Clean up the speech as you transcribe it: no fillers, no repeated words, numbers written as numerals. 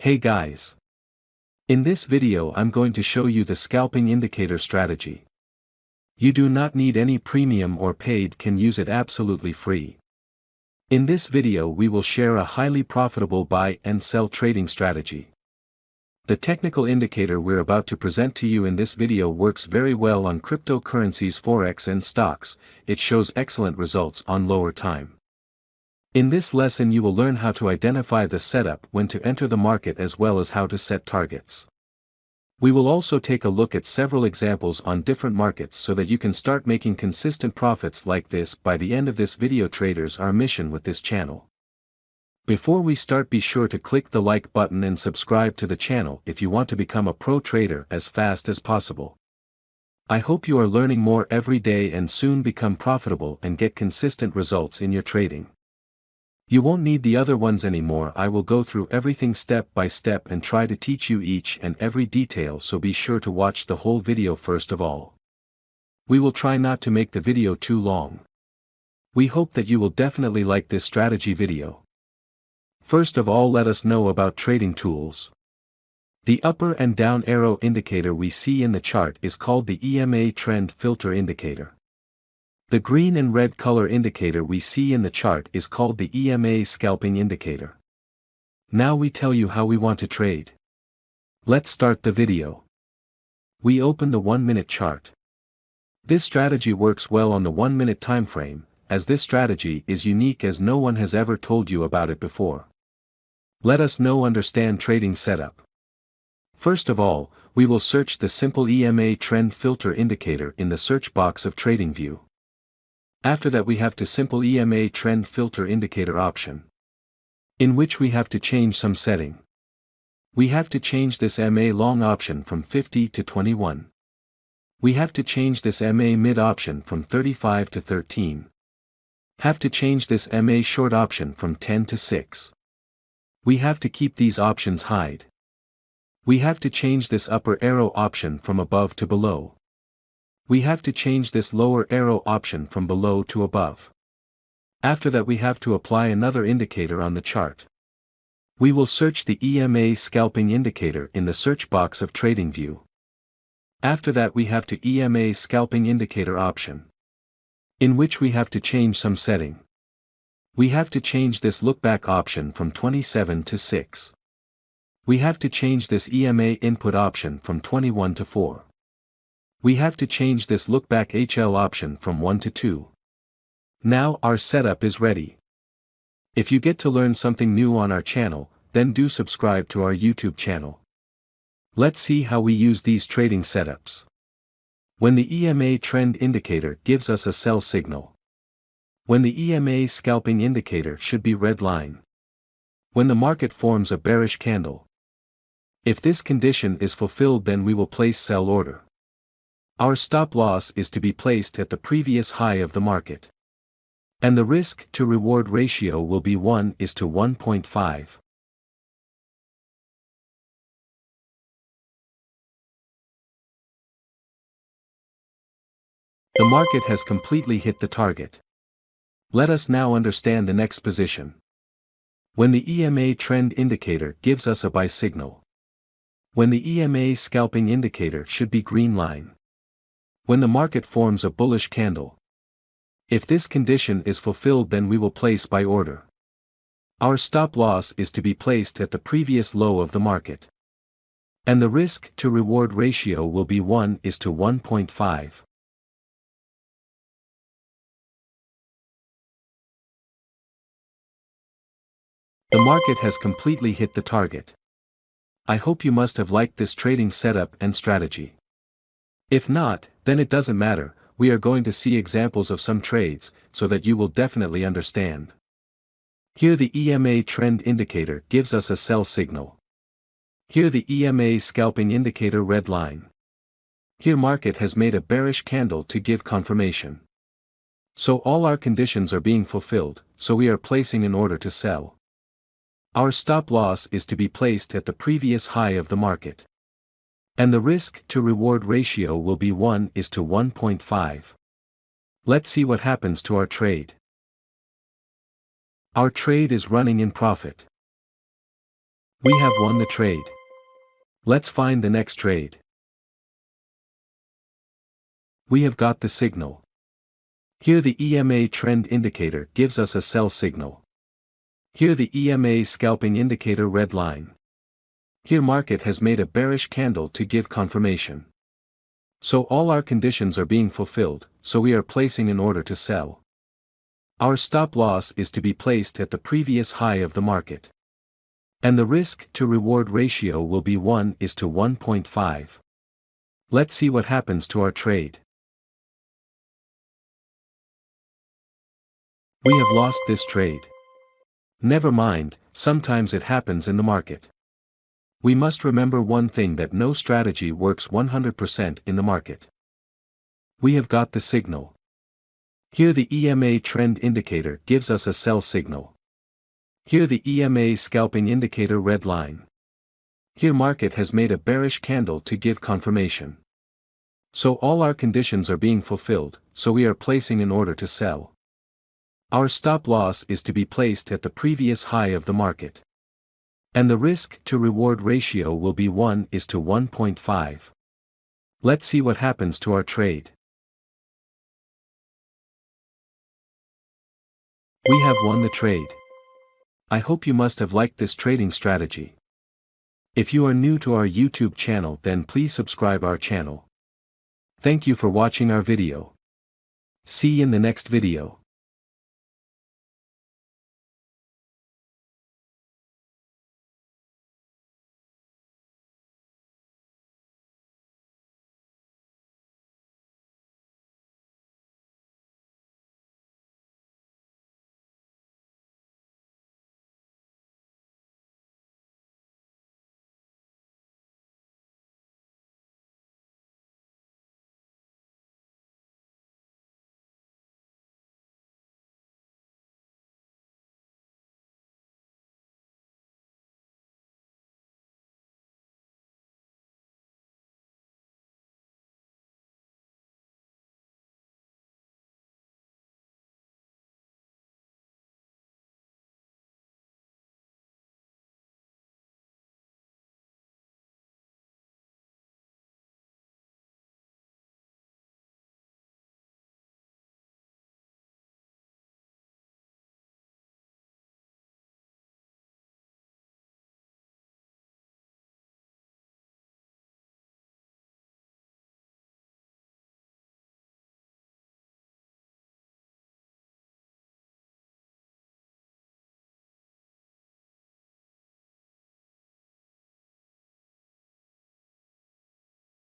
Hey guys! In this video I'm going to show you the scalping indicator strategy. You do not need any premium or paid, can use it absolutely free. In this video we will share a highly profitable buy and sell trading strategy. The technical indicator we're about to present to you in this video works very well on cryptocurrencies, forex and stocks. It shows excellent results on lower time. In this lesson you will learn how to identify the setup, when to enter the market, as well as how to set targets. We will also take a look at several examples on different markets so that you can start making consistent profits like this by the end of this video. Traders, our mission with this channel. Before we start, be sure to click the like button and subscribe to the channel if you want to become a pro trader as fast as possible. I hope you are learning more every day and soon become profitable and get consistent results in your trading. You won't need the other ones anymore. I will go through everything step by step and try to teach you each and every detail, so be sure to watch the whole video first of all. We will try not to make the video too long. We hope that you will definitely like this strategy video. First of all, let us know about trading tools. The upper and down arrow indicator we see in the chart is called the EMA trend filter indicator. The green and red color indicator we see in the chart is called the EMA scalping indicator. Now we tell you how we want to trade. Let's start the video. We open the 1-minute chart. This strategy works well on the 1-minute time frame, as this strategy is unique as no one has ever told you about it before. Let us now understand trading setup. First of all, we will search the simple EMA trend filter indicator in the search box of TradingView. After that we have the simple EMA trend filter indicator option, in which we have to change some setting. We have to change this MA long option from 50 to 21. We have to change this MA mid option from 35 to 13. Have to change this MA short option from 10 to 6. We have to keep these options hide. We have to change this upper arrow option from above to below. We have to change this lower arrow option from below to above. After that we have to apply another indicator on the chart. We will search the EMA scalping indicator in the search box of TradingView. After that we have to EMA scalping indicator option, in which we have to change some setting. We have to change this lookback option from 27 to 6. We have to change this EMA input option from 21 to 4. We have to change this lookback HL option from 1 to 2. Now our setup is ready. If you get to learn something new on our channel, then do subscribe to our YouTube channel. Let's see how we use these trading setups. When the EMA trend indicator gives us a sell signal. When the EMA scalping indicator should be red line. When the market forms a bearish candle. If this condition is fulfilled, then we will place sell order. Our stop loss is to be placed at the previous high of the market. And the risk to reward ratio will be 1:1.5. The market has completely hit the target. Let us now understand the next position. When the EMA trend indicator gives us a buy signal. When the EMA scalping indicator should be green line. When the market forms a bullish candle. If this condition is fulfilled, then we will place buy order. Our stop loss is to be placed at the previous low of the market. And the risk to reward ratio will be 1:1.5. The market has completely hit the target. I hope you must have liked this trading setup and strategy. If not, then it doesn't matter. We are going to see examples of some trades, so that you will definitely understand. Here the EMA trend indicator gives us a sell signal. Here the EMA scalping indicator red line. Here market has made a bearish candle to give confirmation. So all our conditions are being fulfilled, so we are placing an order to sell. Our stop loss is to be placed at the previous high of the market. And the risk to reward ratio will be 1:1.5. Let's see what happens to our trade. Our trade is running in profit. We have won the trade. Let's find the next trade. We have got the signal. Here the EMA trend indicator gives us a sell signal. Here the EMA scalping indicator red line. Here market has made a bearish candle to give confirmation. So all our conditions are being fulfilled, so we are placing an order to sell. Our stop loss is to be placed at the previous high of the market. And the risk to reward ratio will be 1:1.5. Let's see what happens to our trade. We have lost this trade. Never mind, sometimes it happens in the market. We must remember one thing, that no strategy works 100% in the market. We have got the signal. Here the EMA trend indicator gives us a sell signal. Here the EMA scalping indicator red line. Here market has made a bearish candle to give confirmation. So all our conditions are being fulfilled, so we are placing an order to sell. Our stop loss is to be placed at the previous high of the market. And the risk to reward ratio will be 1:1.5. Let's see what happens to our trade. We have won the trade. I hope you must have liked this trading strategy. If you are new to our YouTube channel, then please subscribe our channel. Thank you for watching our video. See you in the next video.